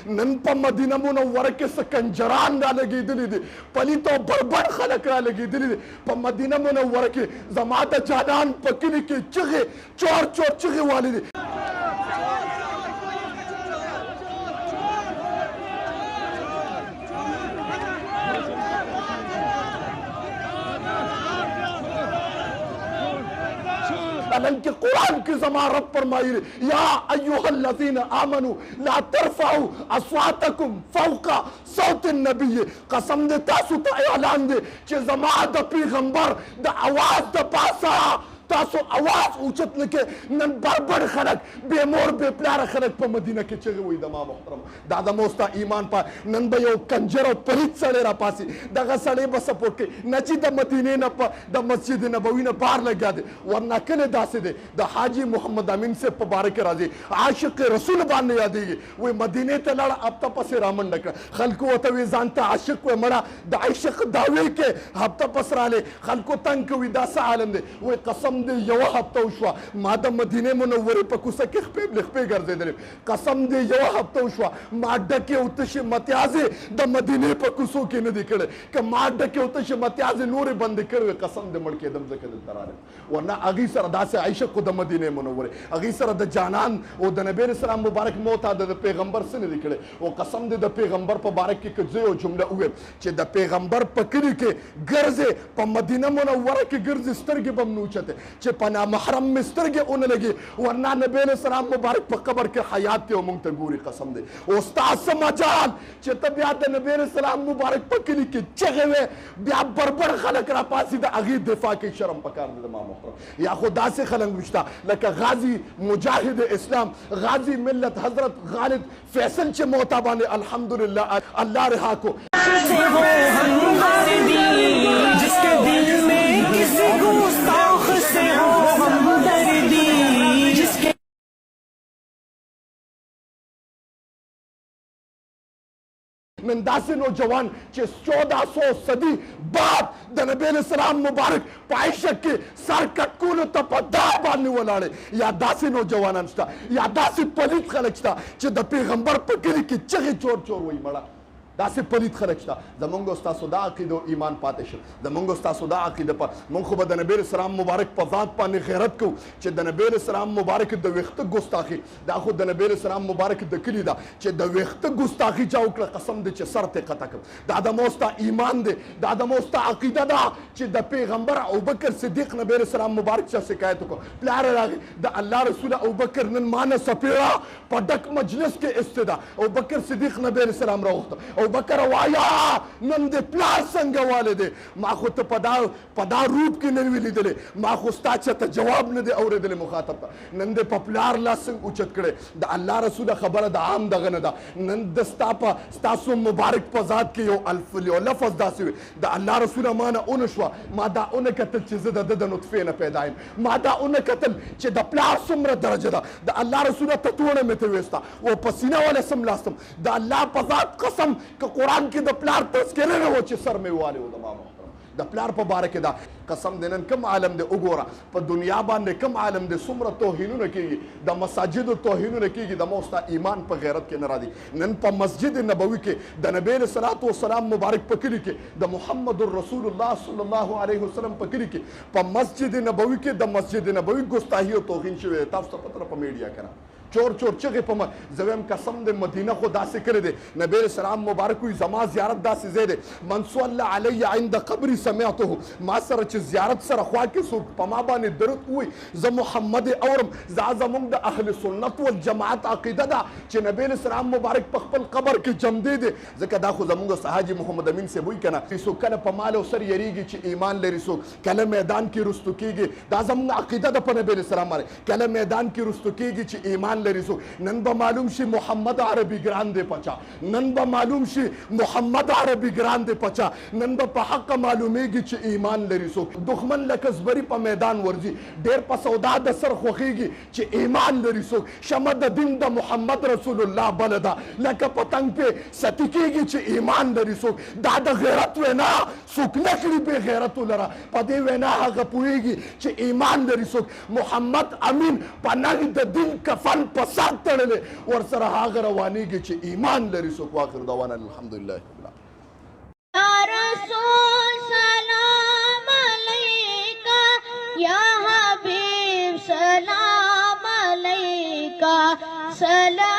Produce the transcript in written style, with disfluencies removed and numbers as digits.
نن په مدینه منوره کې څه کنجران را لګېدلي دي، پلیت او بربر خلک را لګېدلي دي. په مدینه منوره کې زما د جانان په کلي کې چغې چور چور چغې والې دي. حالانکہ قرآن کی زمان رب فرمائی یا ایوہ الذین آمنوا لا ترفعوا اصواتکم فوق صوت النبی. قسم دے تاسو تا اعلان دے چہ زمان دا پیغمبر دا آواز دا پاسا تاسو आवाज اوچت نکے. نن بربر خلق بے مور بے پلار خلق په مدینه کې چغې وي. دما محترم دا د موستا ایمان پا نن به یو کنجر او پلیت سړی را پاسي دغه سړی به سپورټ کوي نه چې د مدینې نه په د مسجد نبوي نه بار لګیا دی. ورنه کله داسې دی د حاجي محمد امین سے په باره کې راځي عاشق رسول باندې یادېږي وایي مدینې ته لاړه هفته پسې رامنډه کړه. خلکو ورته وایي ځان ته عاشق وایي مړه د عشق دعوې کې هفته پس رالی خلکو تنګ کوي دا څه عالم دی. وایي قسم دې یوه هفته وشوه ما د مدینې منورې په کوڅه کې خپې لخپې ګرځېدلې. قسم دې یوه هفته وشوه ما ډکې او تشې متیازې د مدینې په کوڅو کې نه دي کړې. که ما ډکې او تشې متیازې نورې بندې کړې وې قسم دې مړ کېدم ځکه دلته رالم. ورنه هغې سره داسې عشق و د مدینې منورې هغې سره د جانان او د نبي اسلام مبارک موت د پیغمبر څه نه دي کړې. او قسم دې د پیغمبر په باره کې که زه یو جمله ووایم چې د پیغمبر په کلي کې ګرځې په مدینه منوره کې ګرځې سترګې به م نه اوچتې چې په نامحرم مې سترګې ونه لګي. ورنه نبی علیه السلام مبارک په قبر کې حیات دی او موږ ته ګوري. قسم دی او ستا څه مجال چې ته بیا د نبی علیه السلام مبارک په کلي کې چغې وې بیا بربر خلک را پاسي د هغې دفاع کوي. شرم پکار دی زما محترم. یا خو داسې خلک وشته لکه غازي مجاهد اسلام غازي ملت حضرت غالب فیصل چې موتا باندې الحمدلله الله رها کو. जिसके दिल में किसी गुस्ताख से हो हमदर्दी जिसके من داسې نوجوان چې 1400 صدي بعد د نبی علیه السلام مبارک په عشق کې سر کټکولو ته په دا باندې ولاړې. یا داسې نوجوانان شته یا داسې پلیت خلک شته چې د پیغمبر په کلي کې چغې چور چور وایي مړه. داسې پلیت خلک شته. زمونږ او ستاسو دا عقیده او ایمان پاتې شو. زمونږ او ستاسو دا عقیده په مونږ خو به د نبی اسلام مبارک په ذات باندې غیرت کوو چې د نبی اسلام مبارک د ویښته ګستاخي دا خو د نبی اسلام مبارک د کلي ده چې د ویښته ګستاخي چا وکړه قسم دی چې سر ته قطع کړم. دا د موستا ایمان دی دا د موستا عقیده ده چې د پیغمبر ابوبکر صدیق نبی اسلام مبارک چا شکایت وکړو پلار راغی د الله رسول ابوبکر نن مانه سپیړه په ډک مجلس کې استدا ابوبکر صدیق نبی اسلام راوخته ابوبکر وایا نن د پلار څنګه والده ما خو ته په دا روپ کې نه وی لیدلې ما خو ستا ته جواب نه دی اورېدلې مخاطب ته نن د پپلار لاس اوچت کړي د الله رسول خبره د عام دغه نه ده. نن د ستاسو مبارک په ذات کې یو الف یو لفظ داسې وي د الله رسول مانه اون شو ما دا اون کتل چې زه د نطفه نه پیدا یم ما دا اون کتل چې د پلار څومره درجه ده د الله رسول ته تونه مې ته وستا او پسینه ولا سم لاستم د الله په ذات قسم که قرآن کې د پلار تذکره نه و چې سر مې والی و د ما محترم د پلار په باره کې دا قسم دی نن کم عالم دی وګوره په دنیا باندې کم عالم دی څومره توهینونه کېږي د مساجدو توهینونه کېږي د موستا ایمان په غیرت کې نه راځي. نن په مسجد نبوي کې د نبی علیه الصلاة والسلام مبارک په کلي کې د محمد رسول الله صلی الله علیه وسلم په کلي کې په مسجد نبوي کې د مسجد نبوي ګستاخي او توهین شوی تاسو ته پته په میډیا کې چور چور چغې په زویم قسم د مدینه خو داسې کړی دی نبی اسلام مبارک وي زما زیارت داسې ځای دی من صلی علی عند قبري سمعته ما سره چې زیارت سره خوا کې څوک په ما باندې درود ووایي زه محمد اورم. زموږ د اهل سنت والجماعت عقیده ده چې نبی اسلام مبارک په خپل قبر کې جمدی دی ځکه دا خو زموږ حاجي محمد امین صاحب وایي که نه څوک کله په مال او سر یریږي چې ایمان لري څوک کله میدان کې رستو کېږي دا زموږ عقیده ده په نبی اسلام باندې کله میدان کې رستو کېږي چې ایمان لري څوک. نن به معلوم شي محمد عربي ګران دی پچا نن به معلوم شي محمد عربي ګران دی پچا نن به په حق معلومیږي چې ایمان لري څوک. دښمن لکه زبري په میدان ورځي ډېر په سودا د سر خوښیږي چې ایمان لري څوک. شمع د دین د محمد رسول الله بله ده لکه پتنګ پې ستی کېږي چې ایمان لري څوک. دا د غیرت وینا څوک نه کړي بې غیرتو لره په دې وینا هغه پوهېږي چې ایمان لري څوک. محمد امین په ننګ د دین کفن فساد تړلې ورسره هغه روانېږي چې ایمان لري. څوک واخر دعوانا الحمدلله. یا رسول سلام علیکا، یا حبیب سلام علیکا، سلام